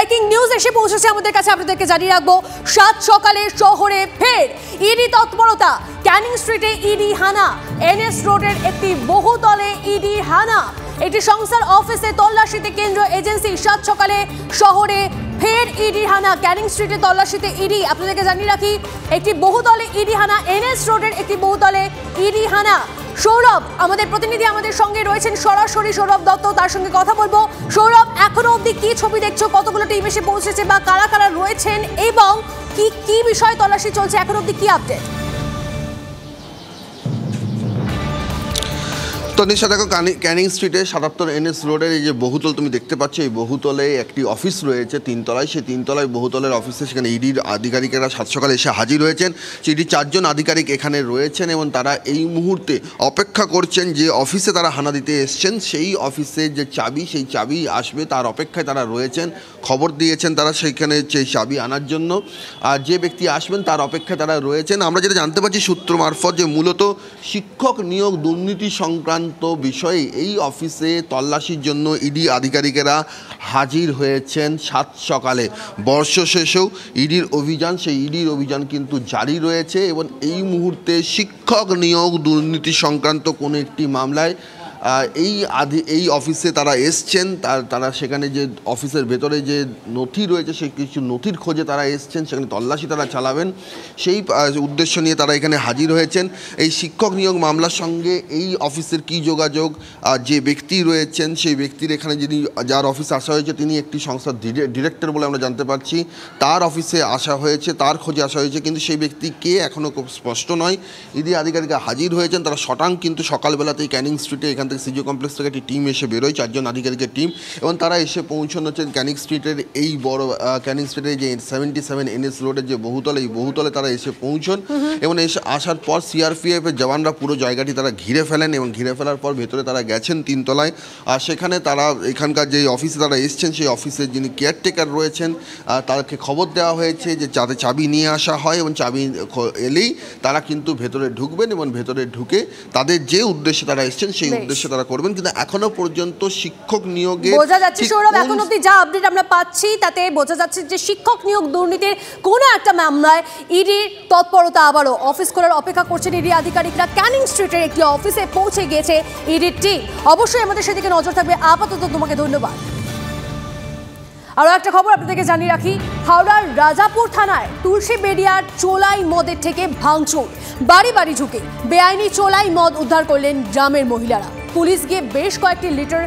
Breaking news এসে পৌঁছেছে আমাদের কাছে, আপনাদেরকে জানিয়ে রাখবো। সাত সকালে শহরে ফের ইডি তৎপরতা। ক্যানিং স্ট্রিটে ইডি হানা, এনএস রোডের একটি বহুতলে ইডি হানা। একটি সংস্থার অফিসে তল্লাশিতে কেন্দ্রীয় এজেন্সি। সাত সকালে শহরে ফের ইডি হানা, ক্যানিং স্ট্রিটে তল্লাশিতে ইডি। আপনাদেরকে জানিয়ে রাখি, একটি বহুতলে ইডি হানা, এনএস রোডের একটি বহুতলে ইডি হানা। সৌরভ আমাদের প্রতিনিধি আমাদের সঙ্গে রয়েছেন সরাসরি, সৌরভ দত্ত, তার সঙ্গে কথা বলবো। সৌরভ, এখনো অবধি কি ছবি দেখছো, কতগুলো টিম এসে পৌঁছেছে বা কারা কারা রয়েছেন এবং কি কি বিষয় তল্লাশি চলছে, এখনো অবধি কি আপডেট? তো নিশা দেখো, ক্যানিং স্ট্রিটে ৭৭ এনএস রোডের এই যে বহুতল তুমি দেখতে পাচ্ছ, এই বহুতলে একটি অফিস রয়েছে তিনতলায়। সেই তিনতলায় বহুতলের অফিসে সেখানে ইডির আধিকারিকেরা সাত সকালে এসে হাজির হয়েছেন। ইডির ৪ জন আধিকারিক এখানে রয়েছেন এবং তারা এই মুহূর্তে অপেক্ষা করছেন যে অফিসে তারা হানা দিতে এসছেন সেই অফিসের যে চাবি, সেই চাবি আসবে তার অপেক্ষায় তারা রয়েছেন। খবর দিয়েছেন তারা সেইখানে সেই চাবি আনার জন্য, আর যে ব্যক্তি আসবেন তার অপেক্ষায় তারা রয়েছেন। আমরা যেটা জানতে পারছি সূত্র মারফত, যে মূলত শিক্ষক নিয়োগ দুর্নীতি সংক্রান্ত বিষয়ে এই অফিসে তল্লাশির জন্য ইডি আধিকারিকেরা হাজির হয়েছেন সাত সকালে। বর্ষ শেষেও ইডির অভিযান, সেই ইডির অভিযান কিন্তু জারি রয়েছে এবং এই মুহূর্তে শিক্ষক নিয়োগ দুর্নীতি সংক্রান্ত কোনো একটি মামলায় এই অফিসে তারা এসছেন। তারা সেখানে যে অফিসের ভেতরে যে নথি রয়েছে সেই কিছু নথির খোঁজে তারা এসছেন, সেখানে তল্লাশি তারা চালাবেন, সেই উদ্দেশ্য নিয়ে তারা এখানে হাজির হয়েছেন। এই শিক্ষক নিয়োগ মামলার সঙ্গে এই অফিসের কী যোগাযোগ, যে ব্যক্তি রয়েছেন সেই ব্যক্তির এখানে যার অফিসে আসা হয়েছে তিনি একটি সংস্থার ডিরেক্টর বলে আমরা জানতে পারছি। তার অফিসে আসা হয়েছে, তার খোঁজে আসা হয়েছে, কিন্তু সেই ব্যক্তি কে এখনও খুব স্পষ্ট নয়। ইডি আধিকারিকরা হাজির হয়েছেন, তারা কিন্তু সকালবেলাতেই ক্যানিং স্ট্রিটে এখান থেকে সিজিও কমপ্লেক্স থেকে একটি টিম এসে বেরোয়, ৪ জন আধিকারিকের টিম, এবং তারা এসে পৌঁছানো হচ্ছেন ক্যানিং স্ট্রিটের এই বড় ক্যানিং স্ট্রিটের যে 77 এনএস রোডের যে বহুতলে, এই বহুতলে তারা এসে পৌঁছন এবং এসে আসার পর সিআরপিএফের জওয়ানরা পুরো জায়গাটি তারা ঘিরে ফেলেন এবং ঘিরে ফেলার পর ভেতরে তারা গেছেন তিনতলায়। আর সেখানে তারা এখানকার যে অফিসে তারা এসছেন সেই অফিসের যিনি কেয়ারটেকার রয়েছেন তাদেরকে খবর দেওয়া হয়েছে যে যাতে চাবি নিয়ে আসা হয় এবং চাবি এলেই তারা কিন্তু ভেতরে ঢুকবেন এবং ভেতরে ঢুকে তাদের যে উদ্দেশ্যে তারা এসছেন সেই উদ্দেশ্যে তারা করবেন। কিন্তু এখনো পর্যন্ত শিক্ষক নিয়োগে বোঝা যাচ্ছে, সৌরভ, এখন অবধি যা আপডেট আমরা পাচ্ছি তাতে বোঝা যাচ্ছে যে শিক্ষক নিয়োগ দুর্নীতির কোনো একটা মামলায় ইডির তৎপরতা। আবারও অফিস খোলার অপেক্ষা করছেন ইডি আধিকারিকরা। ক্যানিং স্ট্রিটের একটি অফিসে পৌঁছে গিয়েছে ইডির টিম। অবশ্যই আমাদের সেদিকে নজর থাকবে। আপাতত তোমাকে ধন্যবাদ। আরও একটা খবর আপনাদেরকে জানিয়ে রাখি, হাওড়ার রাজাপুর থানায় তুলসীবেড়িয়ার চোলাই মদের থেকে ভাঙচুর। বাড়ি বাড়ি ঢুকে বেআইনি চোলাই মদ উদ্ধার করলেন গ্রামের মহিলারা। পুলিশ গিয়ে বেশ কয়েকটি লিটার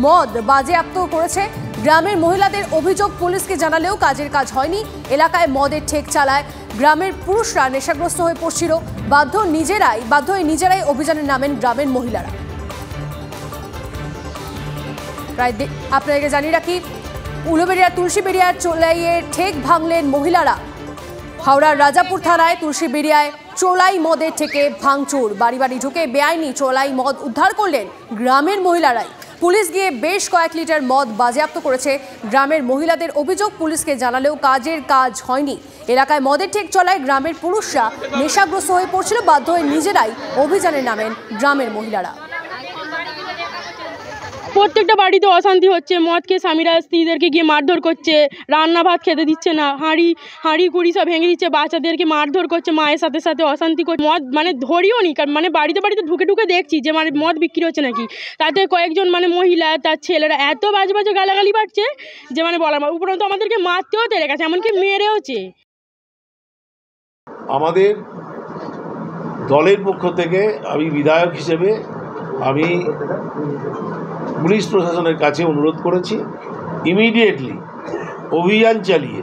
মদ বাজেয়াপ্ত করেছে। গ্রামের মহিলাদের অভিযোগ, পুলিশকে জানালেও কাজের কাজ হয়নি। এলাকায় মদের ঠেক চালায় গ্রামের পুরুষরা নেশাগ্রস্ত হয়ে পড়ছিল। বাধ্য হয়ে নিজেরাই অভিযানে নামেন গ্রামের মহিলারা। আপনাদেরকে জানিয়ে রাখি, উলুবেড়িয়ার তুলসীবেড়িয়ার চোলাইয়ের ঠেক ভাঙলেন মহিলারা। হাওড়ার রাজাপুর থানায় তুলসীবেড়িয়ায় চোলাই মদের থেকে ভাঙচুর। বাড়ি বাড়ি ঢুকে বেআইনি চোলাই মদ উদ্ধার করলেন গ্রামের মহিলারাই। পুলিশ গিয়ে বেশ কয়েক লিটার মদ বাজেয়াপ্ত করেছে। গ্রামের মহিলাদের অভিযোগ, পুলিশকে জানালেও কাজের কাজ হয়নি। এলাকায় মদের ঠেক চলায় গ্রামের পুরুষরা নেশাগ্রস্ত হয়ে পড়ছিল। বাধ্য হয়ে নিজেরাই অভিযানে নামেন গ্রামের মহিলারা। প্রত্যেকটা বাড়িতে অশান্তি হচ্ছে। মদ খেয়ে স্বামীরা স্ত্রীদেরকে গিয়ে মারধর করছে, রান্না ভাত খেতে দিচ্ছে না, হাঁড়ি কুড়ি সব ভেঙে দিচ্ছে, বাচ্চাদেরকে মারধর করছে, মায়ের সাথে সাথে অশান্তি করছে। মদ মানে ধরিও নি, মানে বাড়িতে বাড়িতে ঢুকে ঢুকে দেখছি যে মানে মদ বিক্রি হচ্ছে নাকি। তাতে কয়েকজন মানে মহিলা তার ছেলেরা এত বাজে বাজে গালাগালি পাচ্ছে যে মানে বলার উপরন্ত আমাদেরকে মারতেও তেরে গেছে, এমনকি মেরেওছে। আমাদের দলের পক্ষ থেকে আমি বিধায়ক হিসেবে আমি পুলিশ প্রশাসনের কাছে অনুরোধ করেছি ইমিডিয়েটলি অভিযান চালিয়ে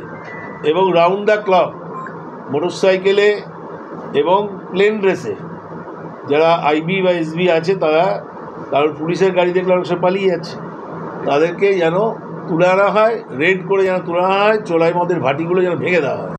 এবং রাউন্ড দ্য ক্লক মোটরসাইকেলে এবং প্লেন ড্রেসে যারা আইবি বা এসবি আছে তারা, কারণ পুলিশের গাড়ি দেখলে অনেক সময় পালিয়ে যাচ্ছে, তাদেরকে যেন তুলে আনা হয়, রেড করে যেন তুলে আনা হয়, চোলাই মদের ভাটিগুলো যেন ভেঙে দেওয়া হয়।